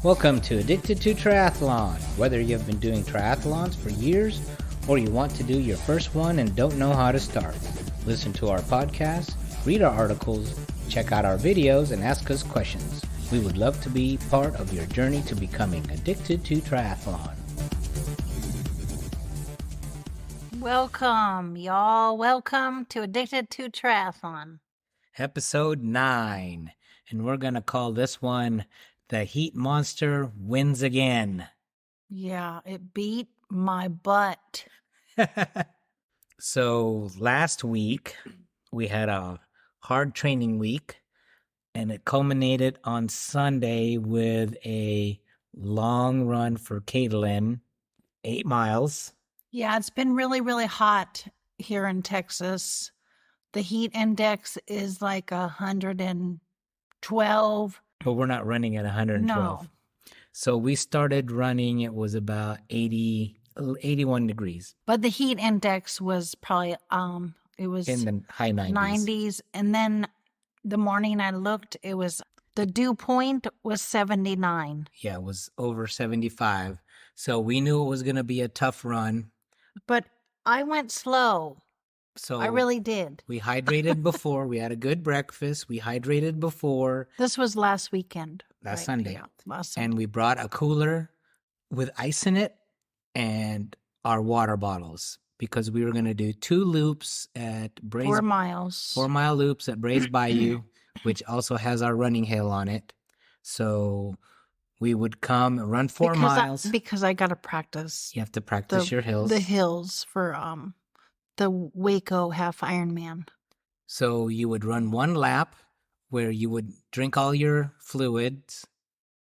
Welcome to Addicted2Triathlon. Whether you've been doing triathlons for years or you want to do your first one and don't know how to start, listen to our podcast, read our articles, check out our videos, and ask us questions. We would love to be part of your journey to becoming addicted to triathlon. Welcome, y'all. Welcome to Addicted2Triathlon. Episode 9. And we're going to call this one The Heat Monster Wins Again. Yeah, it beat my butt. So last week, we had a hard training week, and it culminated on Sunday with a long run for Caitlin, 8 miles. Yeah, it's been really, really hot here in Texas. The heat index is like 112. But we're not running at 112. No. So we started running, it was about 81 degrees. But the heat index was probably, it was In the high 90s. 90s. And then the morning I looked, the dew point was 79. Yeah, it was over 75. So we knew it was going to be a tough run. But I went slow. So I really did. we hydrated before. We had a good breakfast. We hydrated before. This was last weekend. Last Sunday. Yeah, last Sunday. And we brought a cooler with ice in it and our water bottles because we were going to do 2 loops at Brays. 4 miles. 4-mile loops at Brays Bayou, which also has our running hill on it. So we would come and run 4 miles. Because I got to practice. You have to practice your hills. The hills for the Waco Half Ironman. So you would run 1 lap where you would drink all your fluids,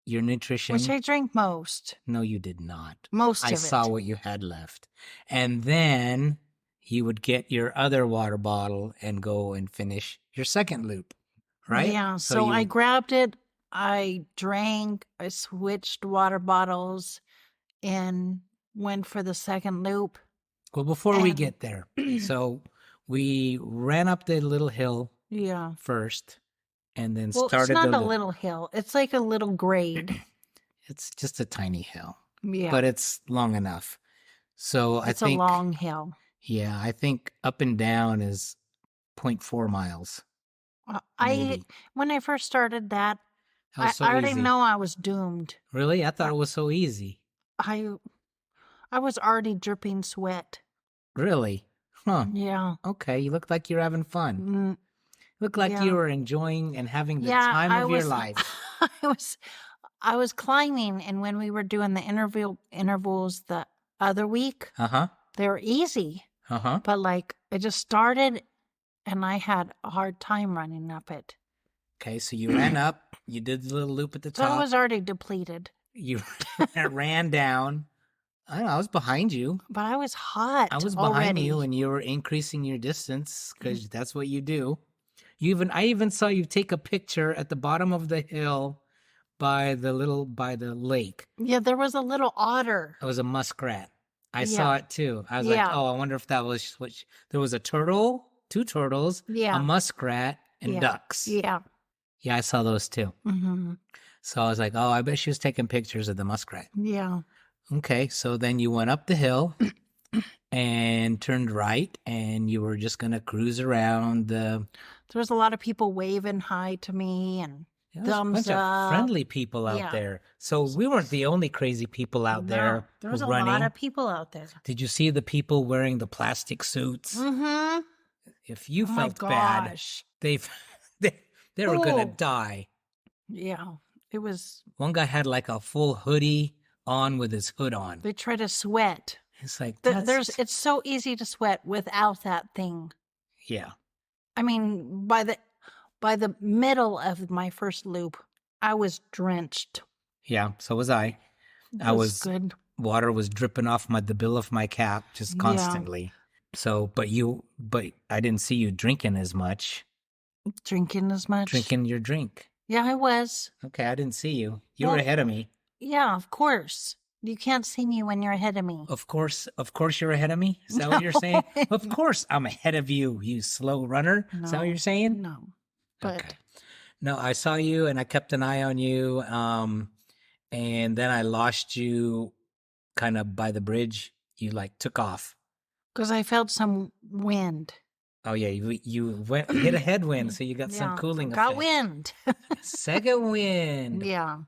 your nutrition. Which I drink most. No, you did not. Most of it. I saw what you had left. And then you would get your other water bottle and go and finish your second loop, right? Yeah, so I grabbed it, I drank, I switched water bottles, and went for the second loop. Well, before we get there, so we ran up the little hill first and then started it's not the a little hill. It's like a little grade. It's just a tiny hill. Yeah. But it's long enough. So I think it's a long hill. Yeah, I think up and down is 0.4 miles. When I first started that, I so already easy. know I was doomed. Really? I thought it was so easy. I was already dripping sweat. Really? Huh. Yeah. Okay, you look like you're having fun. Look like you were enjoying and having the time of your life. I was climbing, and when we were doing the intervals the other week, they were easy. But like it just started, and I had a hard time running up it. Okay, so you ran up, you did the little loop at the top. So I was already depleted. You ran down. I don't know, I was behind you. But I was hot. I was behind you, and you were increasing your distance because that's what you do. I even saw you take a picture at the bottom of the hill by the lake. Yeah, there was a little otter. It was a muskrat. I saw it too. I was like, oh, I wonder if that was there was a turtle, 2 turtles, a muskrat, and ducks. Yeah. Yeah, I saw those too. So I was like, oh, I bet she was taking pictures of the muskrat. Yeah. Okay, so then you went up the hill and turned right, and you were just going to cruise around the... There was a lot of people waving hi to me and thumbs a bunch up. Of friendly people out there. So we weren't the only crazy people out there. There was a running. lot of people out there. Did you see the people wearing the plastic suits? Mm-hmm. If you felt bad, they were going to die. Yeah, it was... One guy had like a full hoodie on with his hood on. They try to sweat. It's like it's so easy to sweat without that thing. Yeah. I mean, by the middle of my first loop, I was drenched. Yeah, so was I. I was good. Water was dripping off the bill of my cap just constantly. Yeah. So, but I didn't see you drinking as much. Drinking as much? Drinking your drink. Yeah, I was. Okay, I didn't see you. You were ahead of me. Yeah, of course. You can't see me when you're ahead of me. Of course you're ahead of me? Is that what you're saying? Of course I'm ahead of you, you slow runner. No, is that what you're saying? No. But okay. No, I saw you and I kept an eye on you. and then I lost you kind of by the bridge. You like took off. Because I felt some wind. Oh yeah, you went hit a headwind, so you got some cooling got effect. wind. Second wind. Yeah.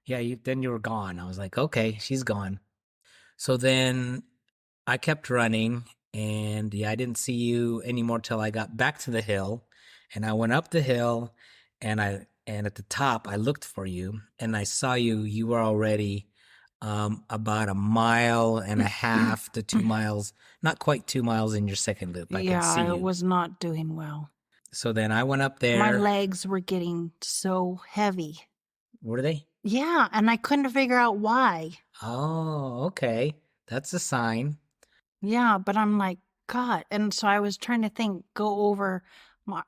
Yeah, then you were gone. I was like, okay, she's gone. So then I kept running, and I didn't see you anymore till I got back to the hill, and I went up the hill, and at the top I looked for you, and I saw you. You were already about 1.5 miles to 2 miles, not quite 2 miles in your second loop. I could see you. I was not doing well. So then I went up there. My legs were getting so heavy. Were they? Yeah, and I couldn't figure out why. Oh, okay. That's a sign. Yeah, but I'm like, God. And so I was trying to go over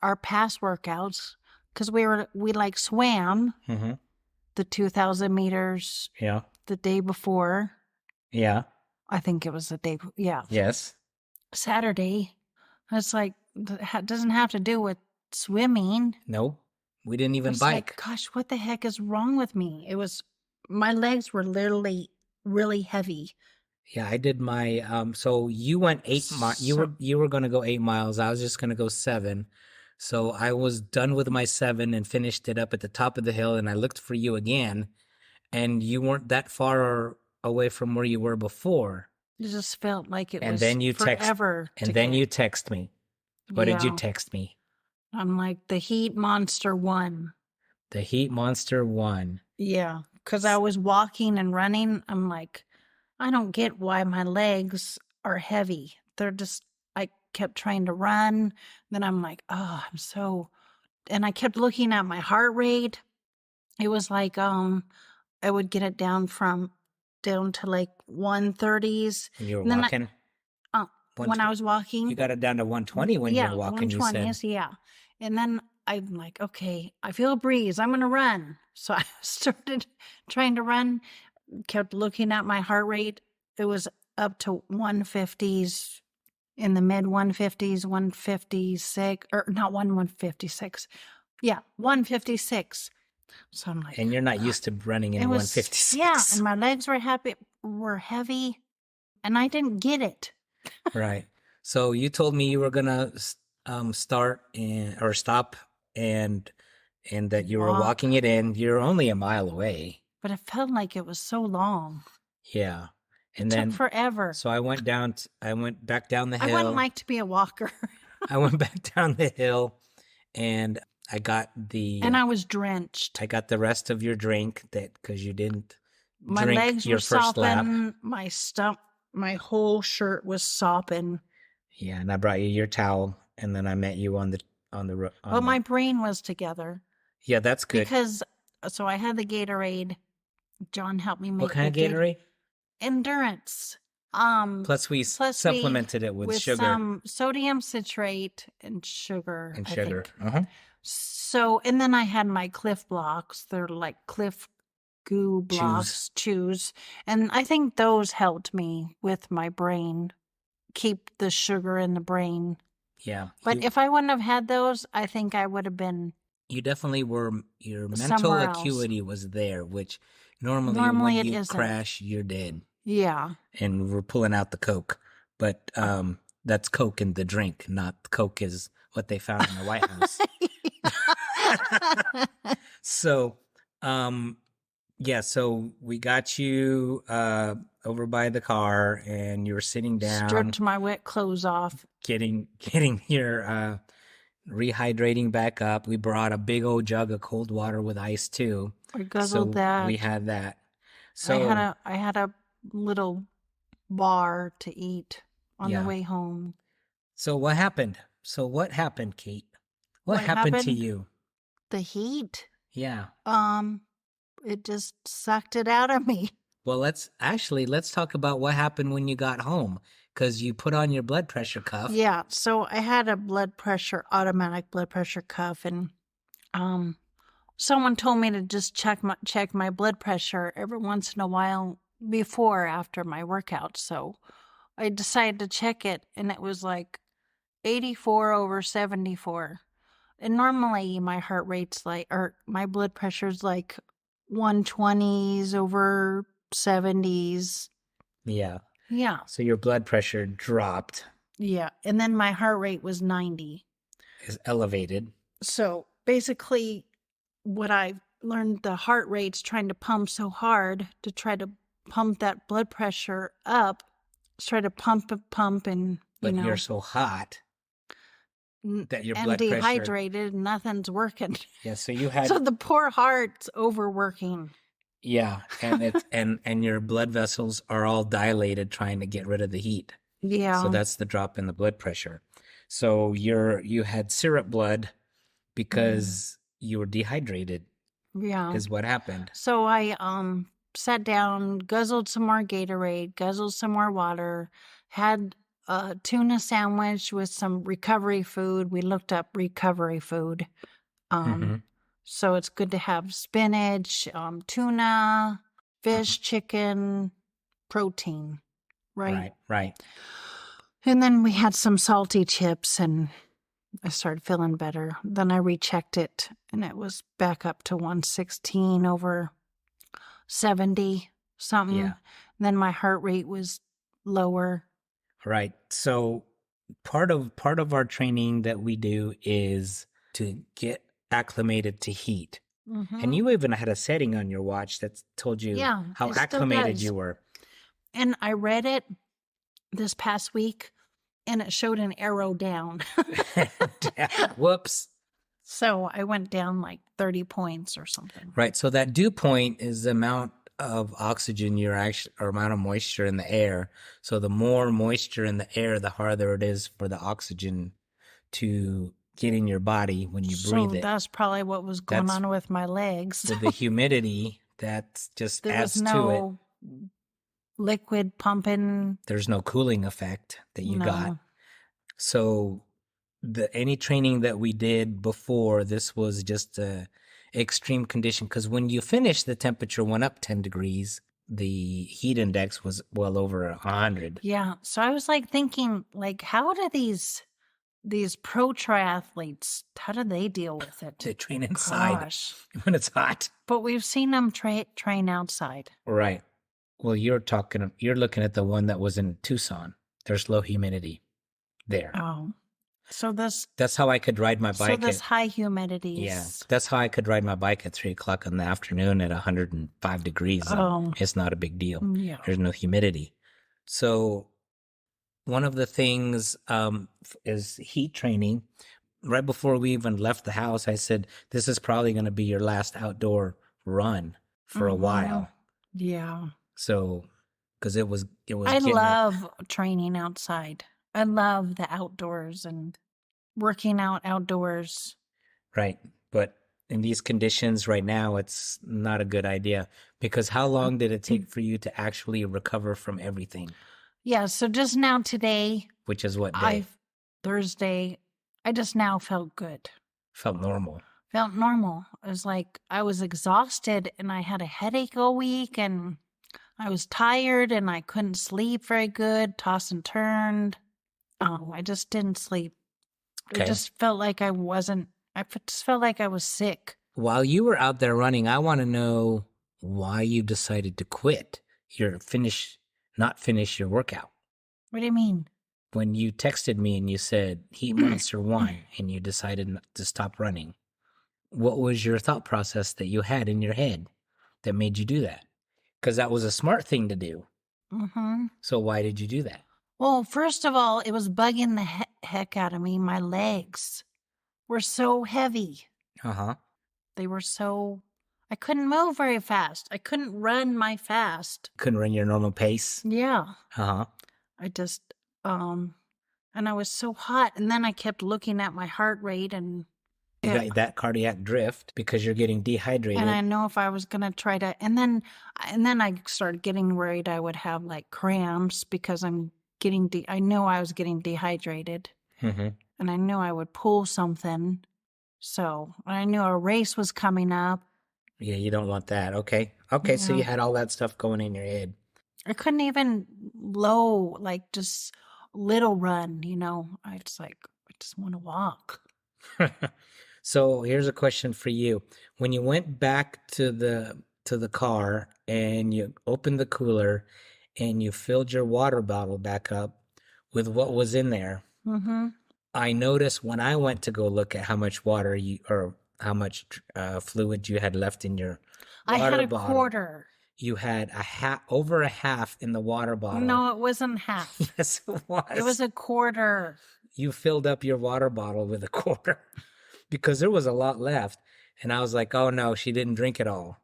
our past workouts, because we like swam the 2,000 meters the day before. Yeah. I think it was the day. Yeah. Yes. Saturday. It's like, doesn't have to do with swimming. No, we didn't even bike. Like, gosh, what the heck is wrong with me? My legs were literally really heavy. Yeah, I did my, so you went 8 miles. You were going to go 8 miles. I was just going to go 7. So I was done with my 7 and finished it up at the top of the hill. And I looked for you again, and you weren't that far away from where you were before. It just felt like it and was then you forever. And then you text me. What did you text me? I'm like, the Heat Monster 1. The Heat Monster 1. Yeah, because I was walking and running. I'm like, I don't get why my legs are heavy. I kept trying to run. Then I'm like, oh, and I kept looking at my heart rate. It was like, I would get it down to like 130s. And you were walking? When I was walking. You got it down to 120 when you were walking, 120s, you said. Yeah. And then I'm like, okay, I feel a breeze. I'm going to run. So I started trying to run, kept looking at my heart rate. It was up to 150s, in the mid 150s, 156, or not 156. Yeah, 156. So I'm like, and you're not used to running in 156. Yeah, and my legs were heavy, and I didn't get it. Right. So you told me you were gonna stop, and that you were walking it in. You're only 1 mile away. But it felt like it was so long. Yeah. And it then took forever. So I went back down the hill. I wouldn't like to be a walker. I went back down the hill, and I got and I was drenched. I got the rest of your drink because you didn't my drink legs your were first sopping, lap. My whole shirt was sopping. Yeah, and I brought you your towel, and then I met you on the my brain was together. Yeah, that's good. Because so I had the Gatorade. John helped me make what kind of Gatorade? Endurance. Plus we supplemented it with sugar, some sodium citrate and sugar. And sugar. So, and then I had my Cliff blocks. They're like Cliff goo blocks, chews. And I think those helped me with my brain, keep the sugar in the brain. Yeah. But if I wouldn't have had those, I think I would have been. You definitely were, your mental acuity was there, which normally when you crash, you're dead. Yeah. And we're pulling out the Coke. But that's Coke in the drink, not Coke is what they found in the White House. So, so we got you over by the car, and you were sitting down. Stripped my wet clothes off. Getting your rehydrating back up. We brought a big old jug of cold water with ice too. I guzzled that. We had that. So I had a little bar to eat on the way home. So what happened? Kate? What happened to you? The heat. Yeah. It just sucked it out of me. Well, let's talk about what happened when you got home, because you put on your blood pressure cuff. Yeah. So I had a automatic blood pressure cuff, and someone told me to just check my blood pressure every once in a while after my workout. So I decided to check it, and it was like 84/74. And normally my heart rate's my blood pressure's like 120s over 70s. Yeah. Yeah. So your blood pressure dropped. Yeah. And then my heart rate was 90. Is elevated. So basically, what I've learned, the heart rate's trying to pump so hard to try to pump that blood pressure up. Try to pump, and but you're so hot that your blood pressure, dehydrated, nothing's working. Yeah, so you had so the poor heart's overworking. Yeah, and it's and your blood vessels are all dilated trying to get rid of the heat. Yeah. So that's the drop in the blood pressure. So you had syrup blood because you were dehydrated. Yeah. Is what happened. So I sat down, guzzled some more Gatorade, guzzled some more water, had a tuna sandwich with some recovery food. We looked up recovery food. So it's good to have spinach, tuna, fish, chicken, protein, right? Right. And then we had some salty chips, and I started feeling better. Then I rechecked it, and it was back up to 116 over 70 something. Yeah. Then my heart rate was lower. Right. So part of our training that we do is to get acclimated to heat. And you even had a setting on your watch that told you how acclimated you were. And I read it this past week, and it showed an arrow down. Whoops. So I went down like 30 points or something. Right. So that dew point is the amount of oxygen or amount of moisture in the air. So the more moisture in the air, the harder it is for the oxygen to get in your body when you breathe it. So that's probably what was going on with my legs. With the humidity, that just adds to it. There was no liquid pumping. There's no cooling effect that you got. So any training that we did before, this was just a extreme condition, because when you finished, the temperature went up 10 degrees. The heat index was well over 100. Yeah. So I was like thinking, like, how do these pro triathletes, how do they deal with it? They train inside when it's hot. But we've seen them train outside. Right. Well, you're looking at the one that was in Tucson. There's low humidity there. Oh. So that's how I could ride my bike. So this high humidity. Yeah. That's how I could ride my bike at 3:00 in the afternoon at 105 degrees. Oh. It's not a big deal. Yeah. There's no humidity. So one of the things is heat training. Right before we even left the house, I said, this is probably going to be your last outdoor run for a while. Yeah. So, because it was. I love training outside. I love the outdoors and working out outdoors. Right. But in these conditions right now, it's not a good idea, because how long did it take for you to actually recover from everything? Yeah. So just now today. Which is what day? Thursday. I just now felt good. Felt normal. Felt normal. It was like I was exhausted, and I had a headache all week, and I was tired, and I couldn't sleep very good, tossed and turned. I just didn't sleep. Okay. It just felt like I just felt like I was sick. While you were out there running, I want to know why you decided to quit not finish your workout. What do you mean? When you texted me and you said Heat Monster won and you decided to stop running, what was your thought process that you had in your head that made you do that? Because that was a smart thing to do. So why did you do that? Well, first of all, it was bugging the heck out of me. My legs were so heavy. They were I couldn't move very fast. I couldn't run my fast. Couldn't run your normal pace? Yeah. I just, and I was so hot. And then I kept looking at my heart rate, and you got that cardiac drift because you're getting dehydrated. And I know if I was going to try to, and then I started getting worried I would have like cramps because I know I was getting dehydrated, and I knew I would pull something. So I knew a race was coming up. Yeah, you don't want that. Okay. Yeah. So you had all that stuff going in your head. I couldn't even just little run, I just want to walk. So here's a question for you. When you went back to to the car and you opened the cooler and you filled your water bottle back up with what was in there. Mm-hmm. I noticed when I went to go look at how much water or how much fluid you had left in your water bottle. I had a quarter. You had over a half in the water bottle. No, it wasn't half. Yes, it was. It was a quarter. You filled up your water bottle with a quarter because there was a lot left. And I was like, oh no, she didn't drink it all.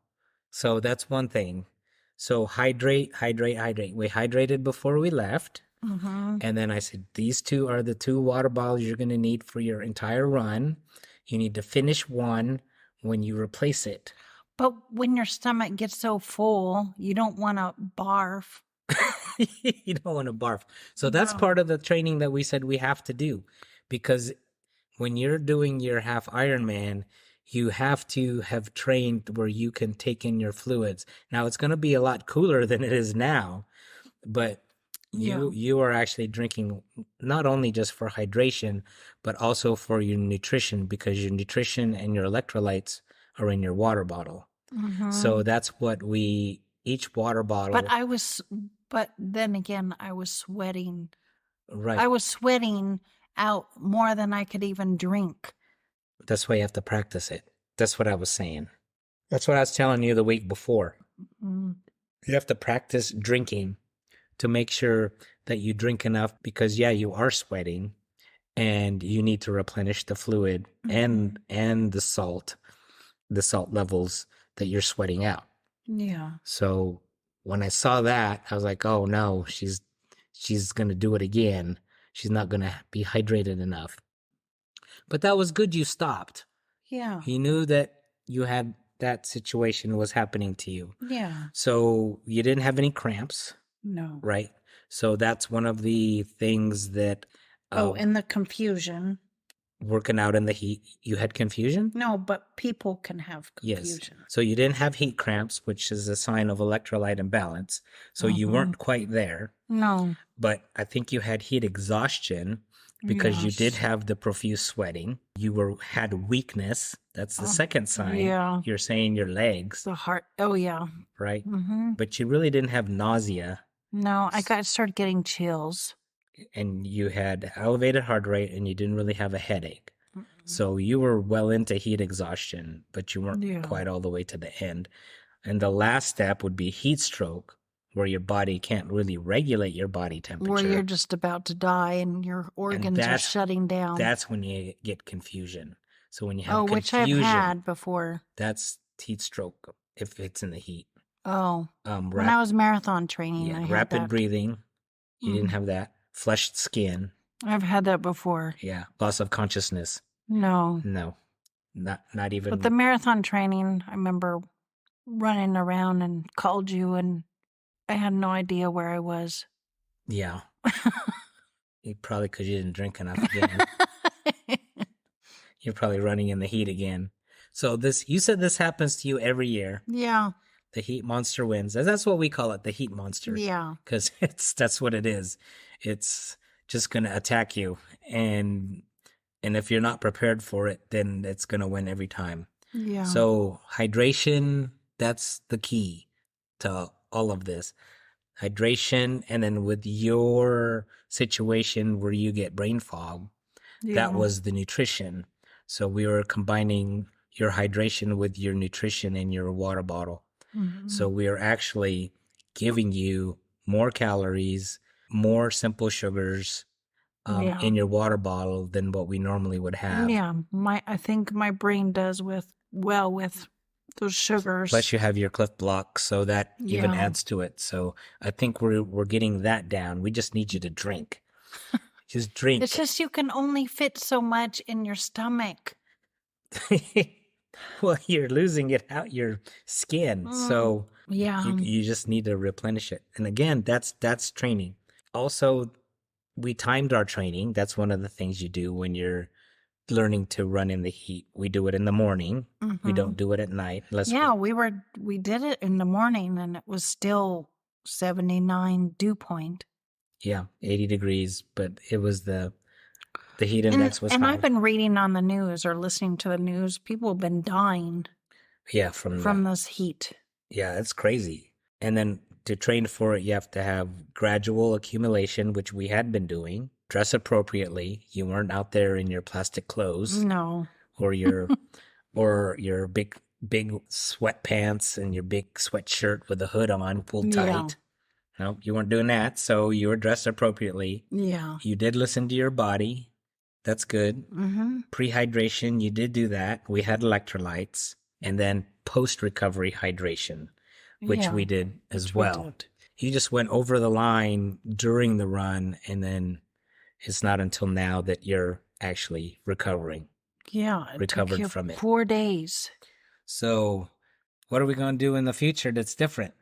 So that's one thing. So hydrate. We hydrated before we left. Mm-hmm. And then I said, these two are the 2 water bottles you're going to need for your entire run. You need to finish one when you replace it. But when your stomach gets so full, you don't want to barf. You don't want to barf. So that's part of the training that we said we have to do. Because when you're doing your half Ironman, you have to have trained where you can take in your fluids. Now, it's going to be a lot cooler than it is now. But you are actually drinking not only just for hydration, but also for your nutrition, because your nutrition and your electrolytes are in your water bottle. Mm-hmm. So that's what each water bottle. But then again, I was sweating. Right. I was sweating out more than I could even drink. That's why you have to practice it. That's what I was saying. That's what I was telling you the week before. Mm-hmm. You have to practice drinking to make sure that you drink enough, because you are sweating and you need to replenish the fluid and the salt levels that you're sweating out. Yeah. So when I saw that, I was like, oh no, she's going to do it again. She's not going to be hydrated enough. But that was good you stopped. Yeah. You knew that you had that situation was happening to you. Yeah. So you didn't have any cramps. No. Right? So that's one of the things that... and the confusion. Working out in the heat, you had confusion? No, but people can have confusion. Yes. So you didn't have heat cramps, which is a sign of electrolyte imbalance. So you weren't quite there. No. But I think you had heat exhaustion because you did have the profuse sweating. You had weakness. That's the second sign. Yeah. You're saying your legs. The heart. Oh, yeah. Right? Mm-hmm. But you really didn't have nausea. No, I started getting chills. And you had elevated heart rate and you didn't really have a headache. Mm-mm. So you were well into heat exhaustion, but you weren't quite all the way to the end. And the last step would be heat stroke, where your body can't really regulate your body temperature. Where you're just about to die and your organs are shutting down. That's when you get confusion. So when you have confusion, which I've had before. That's heat stroke if it's in the heat. Oh, when I was marathon training, I had rapid that. Breathing. You didn't have that. Flushed skin. I've had that before. Yeah. Loss of consciousness. No. Not even. But the marathon training, I remember running around and called you and I had no idea where I was. Yeah. Probably because you didn't drink enough again. You're probably running in the heat again. So you said this happens to you every year. Yeah. The heat monster wins. That's what we call it, the heat monster. Yeah. Because that's what it is. It's just going to attack you. And if you're not prepared for it, then it's going to win every time. Yeah. So hydration, that's the key to all of this. Hydration, and then with your situation where you get brain fog, that was the nutrition. So we were combining your hydration with your nutrition in your water bottle. Mm-hmm. So we are actually giving you more calories, more simple sugars in your water bottle than what we normally would have. Yeah, I think my brain does with those sugars. Plus you have your Cliff Block, so that even adds to it. So I think we're getting that down. We just need you to drink. Just drink. It's just you can only fit so much in your stomach. Well, you're losing it out your skin. So you just need to replenish it. And again, that's training. Also, we timed our training. That's one of the things you do when you're learning to run in the heat. We do it in the morning. Mm-hmm. We don't do it at night. We did it in the morning and it was still 79 dew point. Yeah, 80 degrees, but it was the heat index was high. And I've been reading on the news or listening to the news. People have been dying. Yeah, from this heat. Yeah, it's crazy. And then to train for it, you have to have gradual accumulation, which we had been doing. Dress appropriately. You weren't out there in your plastic clothes No. or your big sweatpants and your big sweatshirt with a hood on pulled tight. No, you weren't doing that. So you were dressed appropriately. Yeah. You did listen to your body. That's good. Mm-hmm. Prehydration, you did do that. We had electrolytes. And then post-recovery hydration, which we did as well. You just went over the line during the run, and then it's not until now that you're actually recovering. Yeah. Recovered from it. 4 days. So what are we going to do in the future that's different?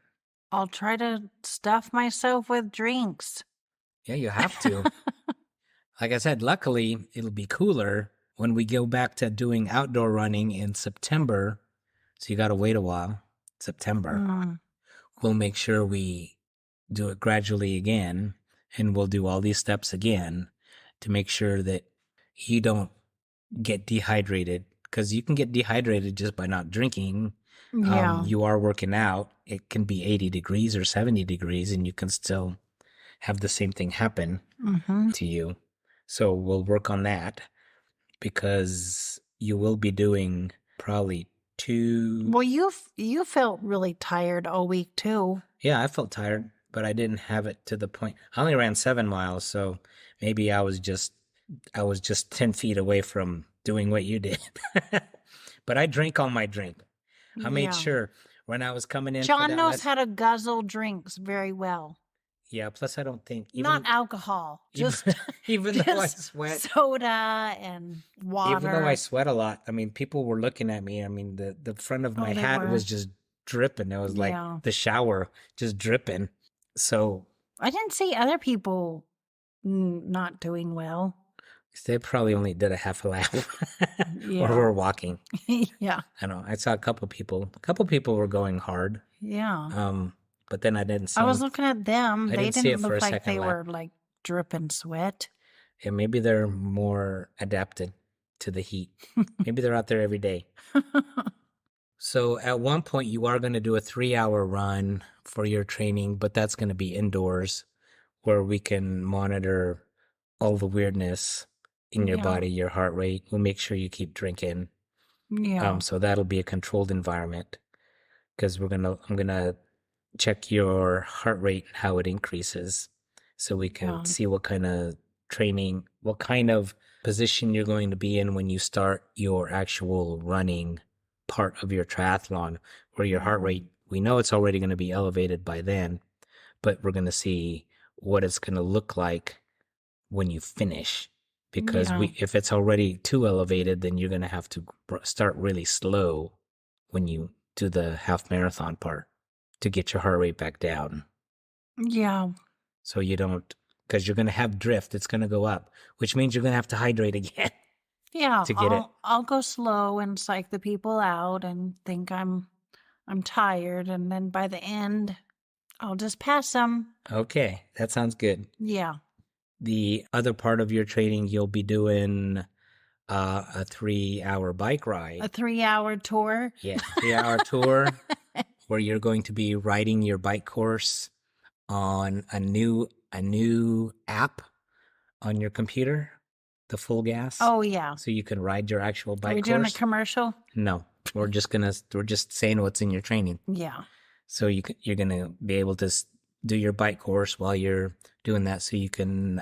I'll try to stuff myself with drinks. Yeah, you have to. Like I said, luckily, it'll be cooler when we go back to doing outdoor running in September. So you got to wait a while. September. We'll make sure we do it gradually again, and we'll do all these steps again to make sure that you don't get dehydrated, because you can get dehydrated just by not drinking. Yeah. You are working out. It can be 80 degrees or 70 degrees, and you can still have the same thing happen to you. So we'll work on that, because you will be doing probably 2. Well, you felt really tired all week too. Yeah, I felt tired, but I didn't have it to the point. I only ran 7 miles, so maybe I was just 10 feet away from doing what you did. But I drank all my drink. I made sure when I was coming in. John knows how to guzzle drinks very well. Yeah, plus I don't think... Not alcohol, just even though I sweat. Soda and water. Even though I sweat a lot, I mean, people were looking at me. I mean, the front of my hat was just dripping. It was like the shower just dripping. So... I didn't see other people not doing well. They probably only did a half a lap or were walking. Yeah. I know. I saw a couple people. A couple people were going hard. Yeah. But then I didn't see I was looking at them. They didn't look like they were like dripping sweat. Yeah, maybe they're more adapted to the heat. Maybe they're out there every day. So at one point you are going to do a 3-hour run for your training, but that's going to be indoors where we can monitor all the weirdness in your body, your heart rate. We'll make sure you keep drinking. Yeah. So that'll be a controlled environment, because I'm gonna check your heart rate and how it increases, so we can see what kind of training, what kind of position you're going to be in when you start your actual running part of your triathlon, where your heart rate, we know it's already going to be elevated by then, but we're going to see what it's going to look like when you finish, because if it's already too elevated, then you're going to have to start really slow when you do the half marathon part to get your heart rate back down. Yeah. So you don't, because you're going to have drift. It's going to go up, which means you're going to have to hydrate again. Yeah. To get it. I'll go slow and psych the people out and think I'm tired. And then by the end, I'll just pass them. Okay. That sounds good. Yeah. The other part of your training, you'll be doing a 3-hour bike ride. A 3-hour tour? Yeah, 3-hour tour where you're going to be riding your bike course on a new app on your computer, the Full Gas. Oh, yeah. So you can ride your actual bike course. Are we doing a commercial? No, we're just saying what's in your training. Yeah. So you're going to be able to do your bike course while you're doing that, so you can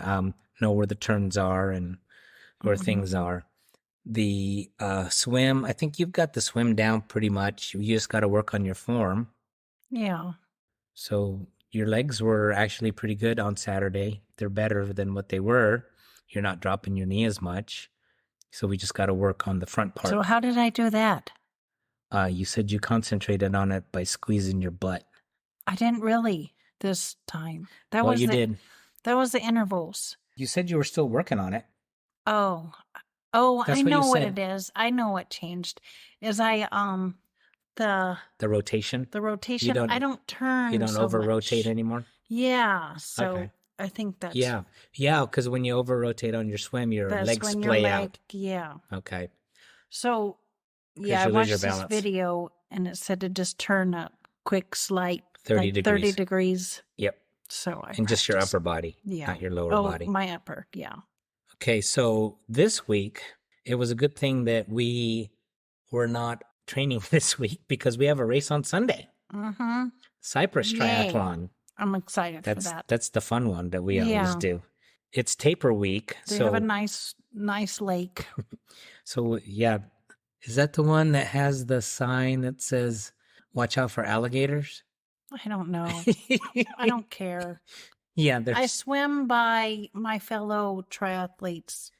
know where the turns are and where things are. The swim, I think you've got the swim down pretty much. You just got to work on your form. Yeah. So your legs were actually pretty good on Saturday. They're better than what they were. You're not dropping your knee as much. So we just got to work on the front part. So how did I do that? You said you concentrated on it by squeezing your butt. I didn't really this time. You did. That was the intervals. You said you were still working on it. Oh, I know what it is. I know what changed. Is the rotation? The rotation. I don't turn. You don't so over-rotate much anymore? Yeah. So I think that's... Yeah, because when you over-rotate on your swim, your legs splay out. Yeah. Okay. So, I watched this video, and it said to just turn up quick, slight 30 degrees. 30 degrees. Yep. So and just your upper body, not your lower body. My upper, yeah. Okay, so this week, it was a good thing that we were not training this week because we have a race on Sunday. Mm-hmm. Cypress Triathlon. I'm excited for that. That's the fun one that we always do. It's taper week. They have a nice lake. So, yeah. Is that the one that has the sign that says, watch out for alligators? I don't know. I don't care. Yeah. I swim by my fellow triathletes.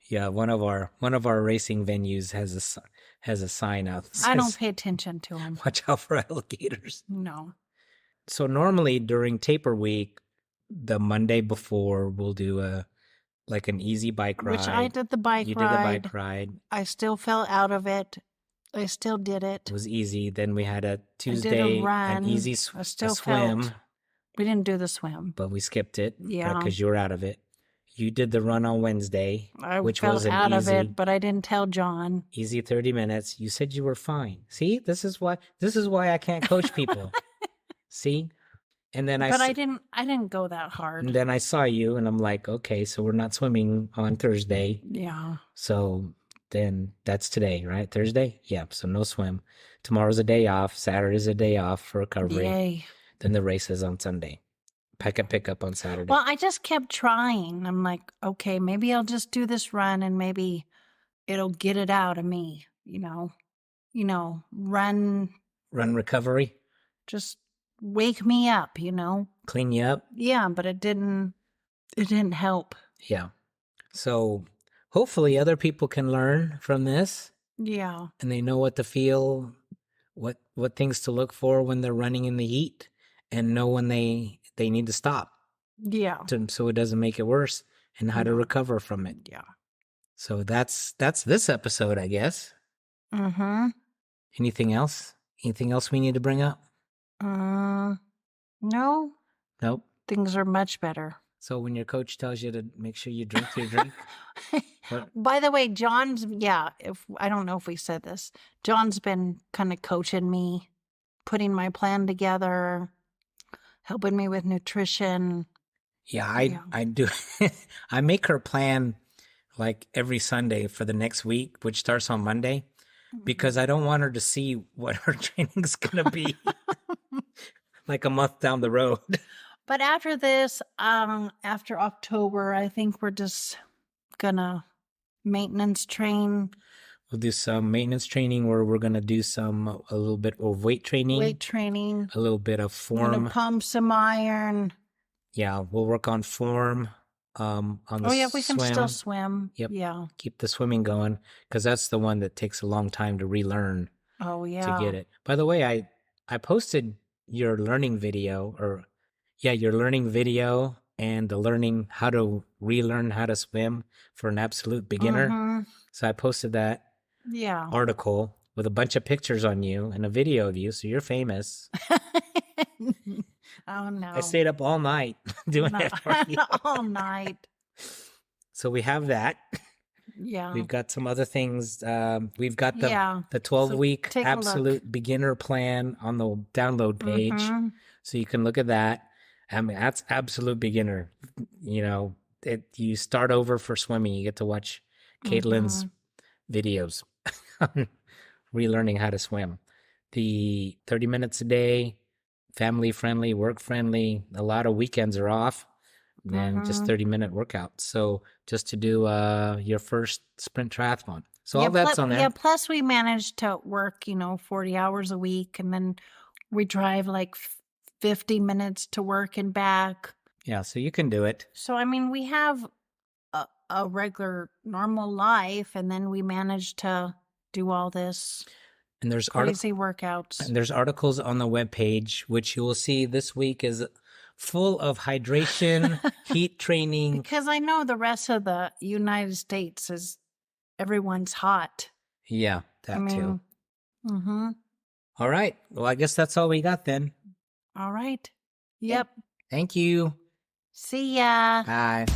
Yeah, one of our racing venues has a sign out that says, I don't pay attention to them. watch out for alligators. No. So normally during taper week, the Monday before, we'll do an easy bike ride. Which I did the bike ride. You did the bike ride. I still fell out of it. I still did it. It was easy. Then we had a Tuesday, an easy swim. We didn't do the swim. But we skipped it. Yeah. Because you were out of it. You did the run on Wednesday, which was out of it, but I didn't tell John. Easy 30 minutes. You said you were fine. See, this is why I can't coach people. See? And then I didn't go that hard. And then I saw you and I'm like, okay, so we're not swimming on Thursday. Yeah. So then that's today, right? Thursday? Yeah. So no swim. Tomorrow's a day off. Saturday's a day off for recovery. Yay. Then the race is on Sunday. Pick up on Saturday. Well, I just kept trying. I'm like, okay, maybe I'll just do this run and maybe it'll get it out of me, run recovery. Just wake me up, Clean you up. Yeah, but it didn't help. Yeah. So hopefully other people can learn from this. Yeah. And they know what to feel, what things to look for when they're running in the heat, and know when they need to stop. Yeah. So it doesn't make it worse, and how to recover from it. Yeah. So that's this episode, I guess. Mm-hmm. Anything else? Anything else we need to bring up? No. Nope. Things are much better. So when your coach tells you to make sure you drink your drink. By the way, John's, I don't know if we said this, John's been kind of coaching me, putting my plan together, helping me with nutrition. Yeah, I do. I make her plan like every Sunday for the next week, which starts on Monday, because I don't want her to see what her training's going to be like a month down the road. But after this, after October, I think we're just going to maintenance train. We'll do some maintenance training where we're going to do a little bit of weight training. A little bit of form. Gonna pump some iron. Yeah, we'll work on form. On the we can still swim. Yep. Yeah. Keep the swimming going, because that's the one that takes a long time to relearn. Oh, yeah. To get it. By the way, I posted your learning video, your learning video and the learning how to relearn how to swim for an absolute beginner. Mm-hmm. So I posted that article with a bunch of pictures on you and a video of you, so you're famous. Oh, no. I stayed up all night doing that for you. All night. So we have that. Yeah. We've got some other things. We've got the 12-week absolute beginner plan on the download page. Mm-hmm. So you can look at that. I mean, that's absolute beginner. You start over for swimming. You get to watch Caitlin's videos on relearning how to swim. The 30 minutes a day, family friendly, work friendly. A lot of weekends are off. And just 30-minute workouts. So just to do your first sprint triathlon. So all that's on there. Yeah, plus we managed to work, 40 hours a week. And then we drive like 50 minutes to work and back. Yeah, so you can do it. So, I mean, we have a regular, normal life. And then we managed to do all this and there's crazy workouts. And there's articles on the webpage, which you will see this week is full of hydration, heat training. Because I know the rest of the United States everyone's hot. Yeah, that too. Mm-hmm. All right. Well, I guess that's all we got then. All right. Yep. Thank you. See ya. Bye.